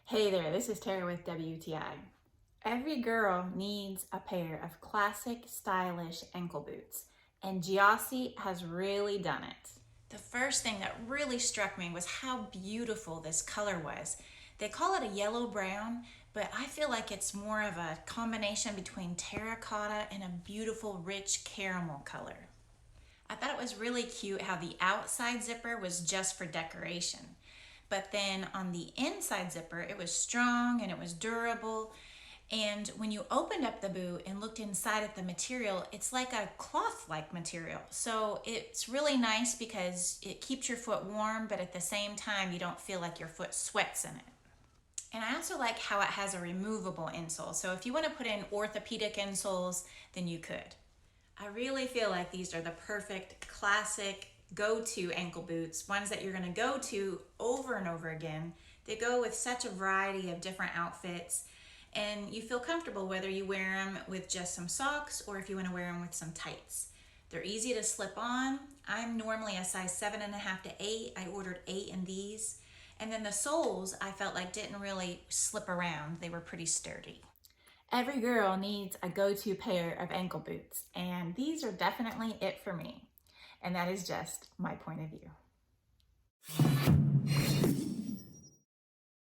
Hey there, this is Tara with WTI. Every girl needs a pair of classic, stylish ankle boots, and Jeossy has really done it. The first thing that really struck me was how beautiful this color was. They call it a yellow brown, but I feel like it's more of a combination between terracotta and a beautiful rich caramel color. I thought it was really cute how the outside zipper was just for decoration. But then on the inside zipper, it was strong and it was durable. And when you opened up the boot and looked inside at the material, it's like a cloth-like material. So it's really nice because it keeps your foot warm, but at the same time, you don't feel like your foot sweats in it. And I also like how it has a removable insole. So if you want to put in orthopedic insoles, then you could. I really feel like these are the perfect classic go-to ankle boots, ones that you're going to go to over and over again. They go with such a variety of different outfits, and you feel comfortable whether you wear them with just some socks or if you want to wear them with some tights. They're easy to slip on. I'm normally a size 7.5 to 8. I ordered 8 in these. And then the soles I felt like didn't really slip around. They were pretty sturdy. Every girl needs a go-to pair of ankle boots, and these are definitely it for me. And that is just my point of view.